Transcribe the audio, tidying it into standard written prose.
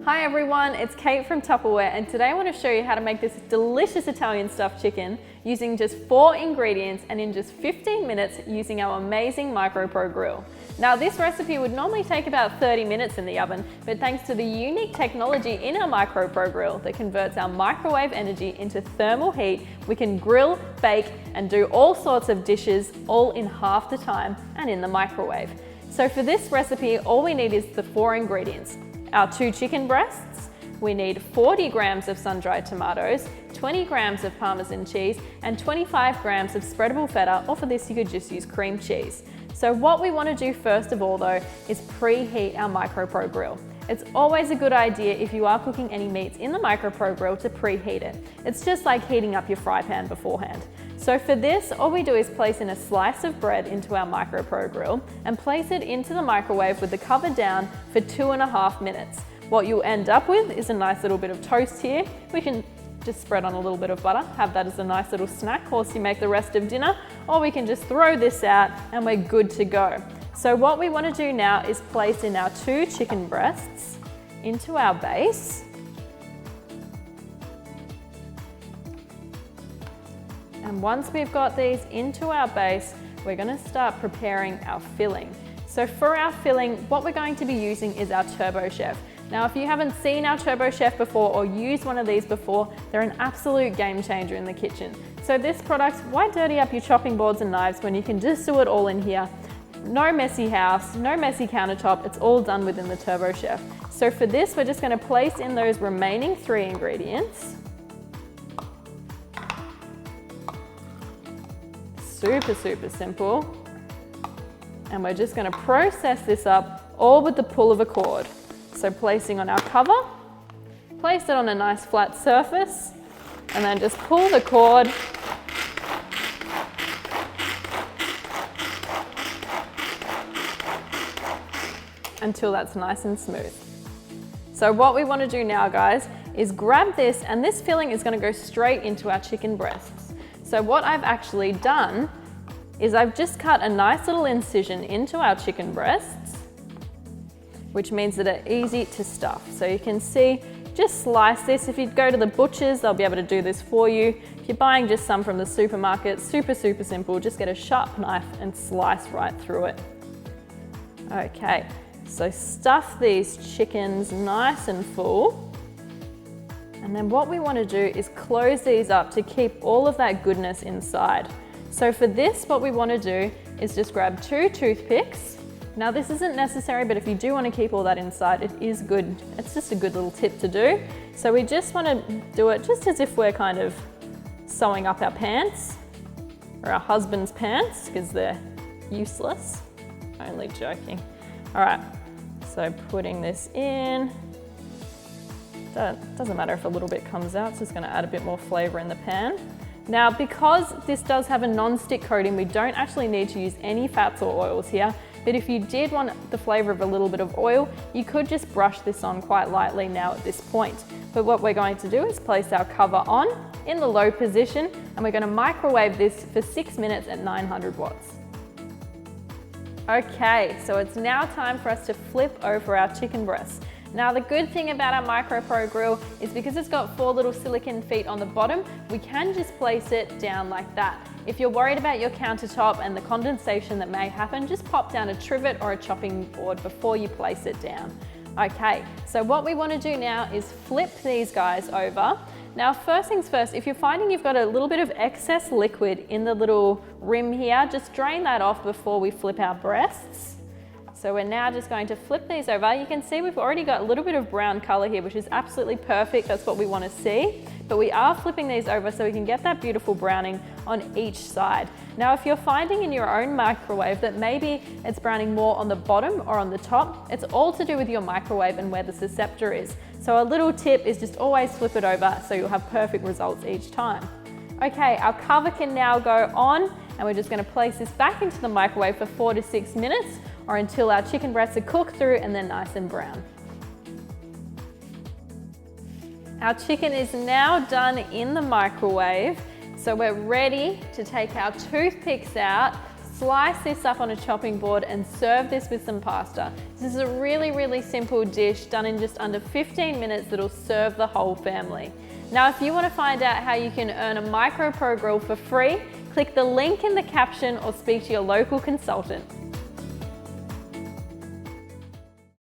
Hi everyone, it's Kate from Tupperware, and today I want to show you how to make this delicious Italian stuffed chicken using just 4 ingredients and in just 15 minutes using our amazing MicroPro grill. Now this recipe would normally take about 30 minutes in the oven, but thanks to the unique technology in our MicroPro grill that converts our microwave energy into thermal heat, we can grill, bake and do all sorts of dishes all in half the time and in the microwave. So for this recipe, all we need is the 4 ingredients. Our 2 chicken breasts, we need 40 grams of sun-dried tomatoes, 20 grams of Parmesan cheese, and 25 grams of spreadable feta, or for this you could just use cream cheese. So what we want to do first of all though is preheat our MicroPro grill. It's always a good idea if you are cooking any meats in the MicroPro grill to preheat it. It's just like heating up your fry pan beforehand. So for this, all we do is place in a slice of bread into our MicroPro grill and place it into the microwave with the cover down for 2.5 minutes. What you'll end up with is a nice little bit of toast here. We can just spread on a little bit of butter, have that as a nice little snack whilst you make the rest of dinner, or we can just throw this out and we're good to go. So what we want to do now is place in our 2 chicken breasts into our base. And once we've got these into our base, we're going to start preparing our filling. So for our filling, what we're going to be using is our TurboChef. Now, if you haven't seen our TurboChef before or used one of these before, they're an absolute game changer in the kitchen. So this product, why dirty up your chopping boards and knives when you can just do it all in here? No messy house, no messy countertop, it's all done within the TurboChef. So for this, we're just going to place in those remaining 3 ingredients. Super simple. And we're just going to process this up all with the pull of a cord. So placing on our cover, place it on a nice flat surface, and then just pull the cord until that's nice and smooth. So what we want to do now, guys, is grab this, and this filling is going to go straight into our chicken breasts. So what I've actually done is I've just cut a nice little incision into our chicken breasts, which means that they're easy to stuff. So you can see, just slice this. If you go to the butchers, they'll be able to do this for you. If you're buying just some from the supermarket, super simple. Just get a sharp knife and slice right through it. Okay, so stuff these chickens nice and full. And then what we want to do is close these up to keep all of that goodness inside. So for this, what we want to do is just grab 2 toothpicks. Now this isn't necessary, but if you do want to keep all that inside, it is good. It's just a good little tip to do. So we just want to do it just as if we're kind of sewing up our pants, or our husband's pants, because they're useless. Only joking. All right, so putting this in. Doesn't matter if a little bit comes out, it's just going to add a bit more flavor in the pan. Now, because this does have a non-stick coating, we don't actually need to use any fats or oils here, but if you did want the flavor of a little bit of oil, you could just brush this on quite lightly now at this point. But what we're going to do is place our cover on in the low position, and we're going to microwave this for 6 minutes at 900 watts. Okay, so it's now time for us to flip over our chicken breasts. Now the good thing about our MicroPro grill is because it's got 4 little silicone feet on the bottom, we can just place it down like that. If you're worried about your countertop and the condensation that may happen, just pop down a trivet or a chopping board before you place it down. Okay, so what we want to do now is flip these guys over. Now first things first, if you're finding you've got a little bit of excess liquid in the little rim here, just drain that off before we flip our breasts. So we're now just going to flip these over. You can see we've already got a little bit of brown color here, which is absolutely perfect. That's what we want to see. But we are flipping these over so we can get that beautiful browning on each side. Now, if you're finding in your own microwave that maybe it's browning more on the bottom or on the top, it's all to do with your microwave and where the susceptor is. So a little tip is just always flip it over so you'll have perfect results each time. Okay, our cover can now go on, and we're just going to place this back into the microwave for 4 to 6 minutes, or until our chicken breasts are cooked through and they're nice and brown. Our chicken is now done in the microwave, so we're ready to take our toothpicks out, slice this up on a chopping board and serve this with some pasta. This is a really simple dish done in just under 15 minutes that'll serve the whole family. Now, if you want to find out how you can earn a MicroPro grill for free, click the link in the caption or speak to your local consultant.